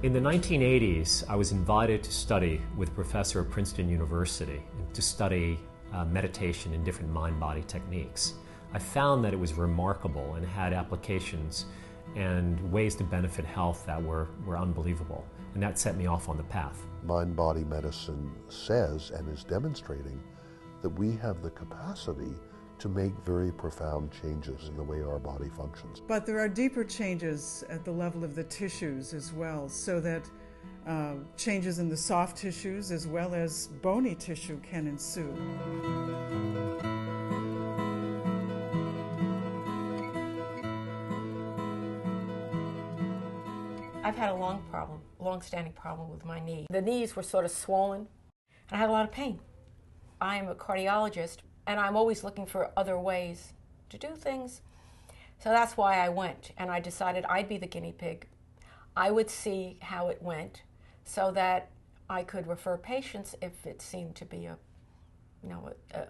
In the 1980s, I was invited to study with a professor at Princeton University to study meditation and different mind-body techniques. I found that it was remarkable and had applications and ways to benefit health that were unbelievable, and that set me off on the path. Mind-body medicine says and is demonstrating that we have the capacity to make very profound changes in the way our body functions. But there are deeper changes at the level of the tissues as well, so that changes in the soft tissues as well as bony tissue can ensue. I've had a long-standing problem with my knee. The knees were sort of swollen, and I had a lot of pain. I am a cardiologist, and I'm always looking for other ways to do things. So that's why I went, and I decided I'd be the guinea pig. I would see how it went so that I could refer patients if it seemed to be a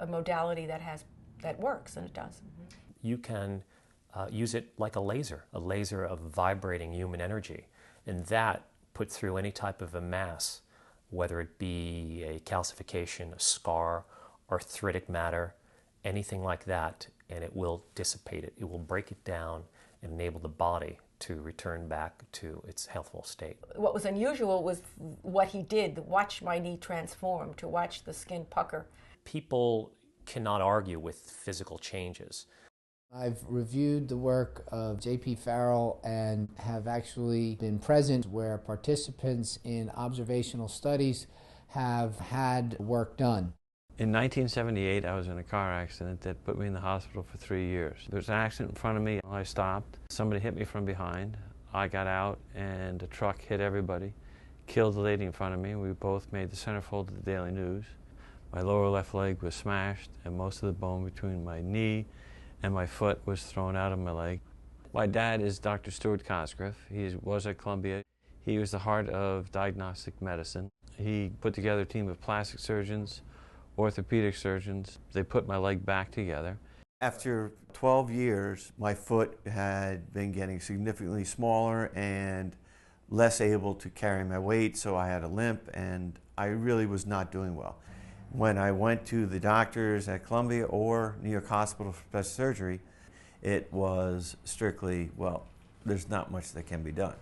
modality that works, and it does. You can use it like a laser of vibrating human energy, and that put through any type of a mass, whether it be a calcification, a scar, arthritic matter, anything like that, and it will dissipate it. It will break it down and enable the body to return back to its healthful state. What was unusual was what he did, watch my knee transform, to watch the skin pucker. People cannot argue with physical changes. I've reviewed the work of J.P. Farrell and have actually been present where participants in observational studies have had work done. In 1978, I was in a car accident that put me in the hospital for 3 years. There was an accident in front of me. I stopped. Somebody hit me from behind. I got out, and a truck hit everybody, killed the lady in front of me. We both made the centerfold of the Daily News. My lower left leg was smashed, and most of the bone between my knee and my foot was thrown out of my leg. My dad is Dr. Stuart Cosgrove. He was at Columbia. He was the heart of diagnostic medicine. He put together a team of plastic surgeons, orthopedic surgeons. They put my leg back together. After 12 years, my foot had been getting significantly smaller and less able to carry my weight, so I had a limp, and I really was not doing well. When I went to the doctors at Columbia or New York Hospital for Special Surgery, it was strictly, well, there's not much that can be done.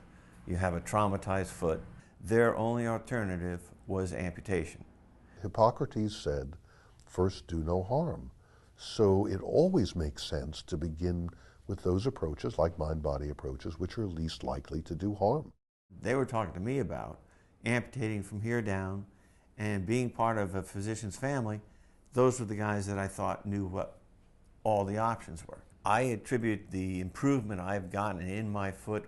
You have a traumatized foot. Their only alternative was amputation. Hippocrates said, first do no harm. So it always makes sense to begin with those approaches, like mind-body approaches, which are least likely to do harm. They were talking to me about amputating from here down and being part of a physician's family. Those were the guys that I thought knew what all the options were. I attribute the improvement I've gotten in my foot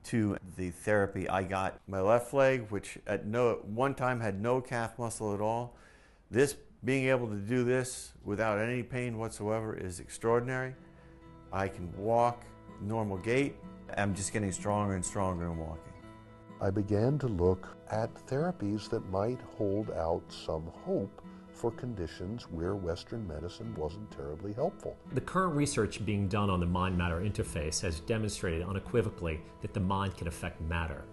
to the therapy I got. My left leg, which at one time had no calf muscle at all, being able to do this without any pain whatsoever is extraordinary. I can walk normal gait. I'm just getting stronger and stronger in walking. I began to look at therapies that might hold out some hope for conditions where Western medicine wasn't terribly helpful. The current research being done on the mind-matter interface has demonstrated unequivocally that the mind can affect matter.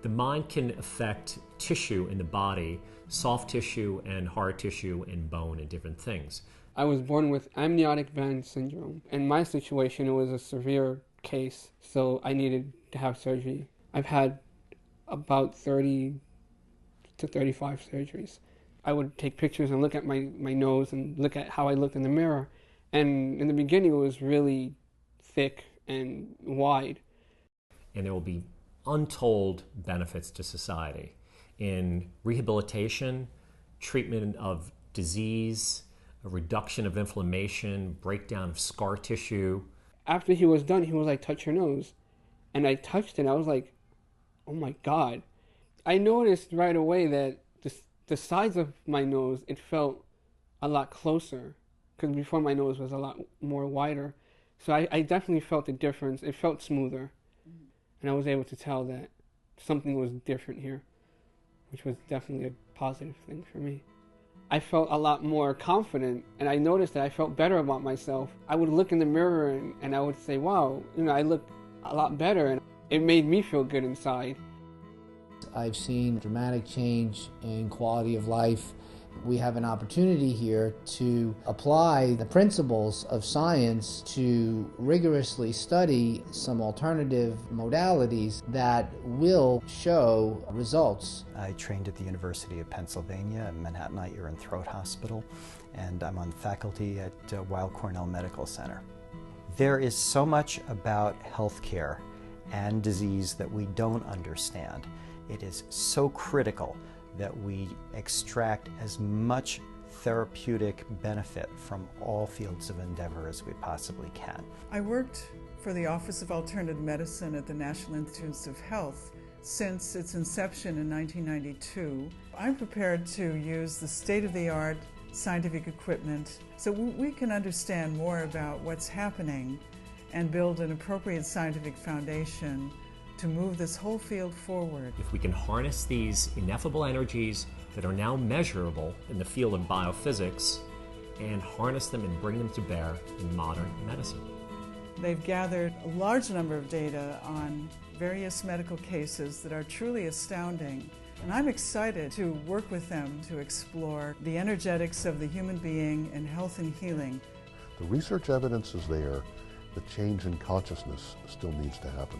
The mind can affect tissue in the body, soft tissue and hard tissue and bone and different things. I was born with amniotic band syndrome. In my situation, it was a severe case, so I needed to have surgery. I've had about 30 to 35 surgeries. I would take pictures and look at my nose and look at how I looked in the mirror. And in the beginning, it was really thick and wide. And there will be untold benefits to society in rehabilitation, treatment of disease, a reduction of inflammation, breakdown of scar tissue. After he was done, he was like, touch your nose. And I touched it, and I was like, oh my God. I noticed right away that the size of my nose, it felt a lot closer, because before my nose was a lot more wider. So I definitely felt the difference. It felt smoother. And I was able to tell that something was different here, which was definitely a positive thing for me. I felt a lot more confident, and I noticed that I felt better about myself. I would look in the mirror and I would say, wow, I look a lot better, and it made me feel good inside. I've seen dramatic change in quality of life. We have an opportunity here to apply the principles of science to rigorously study some alternative modalities that will show results. I trained at the University of Pennsylvania at Manhattan Eye, Ear and Throat Hospital, and I'm on faculty at Weill Cornell Medical Center. There is so much about healthcare and disease that we don't understand. It is so critical that we extract as much therapeutic benefit from all fields of endeavor as we possibly can. I worked for the Office of Alternative Medicine at the National Institutes of Health since its inception in 1992. I'm prepared to use the state-of-the-art scientific equipment so we can understand more about what's happening and build an appropriate scientific foundation to move this whole field forward. If we can harness these ineffable energies that are now measurable in the field of biophysics and harness them and bring them to bear in modern medicine. They've gathered a large number of data on various medical cases that are truly astounding, and I'm excited to work with them to explore the energetics of the human being in health and healing. The research evidence is there. The change in consciousness still needs to happen.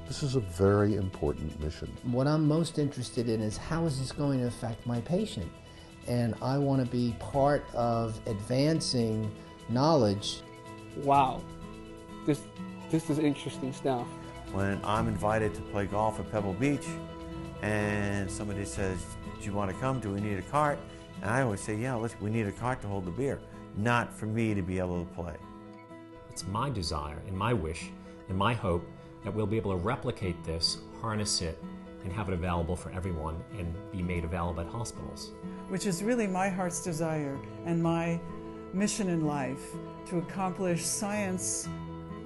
This is a very important mission. What I'm most interested in is how is this going to affect my patient? And I want to be part of advancing knowledge. Wow, this is interesting stuff. When I'm invited to play golf at Pebble Beach and somebody says, do you want to come? Do we need a cart? And I always say, yeah, we need a cart to hold the beer, not for me to be able to play. It's my desire and my wish and my hope that we'll be able to replicate this, harness it, and have it available for everyone and be made available at hospitals. Which is really my heart's desire and my mission in life, to accomplish science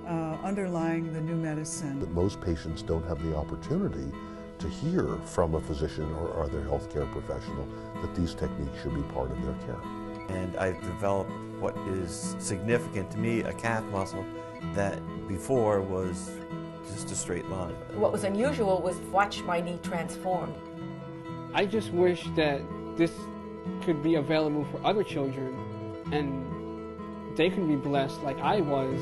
underlying the new medicine. That most patients don't have the opportunity to hear from a physician or other healthcare professional that these techniques should be part of their care. And I've developed what is significant to me, a calf muscle that before was just a straight line. What was unusual was watch my knee transform. I just wish that this could be available for other children and they could be blessed like I was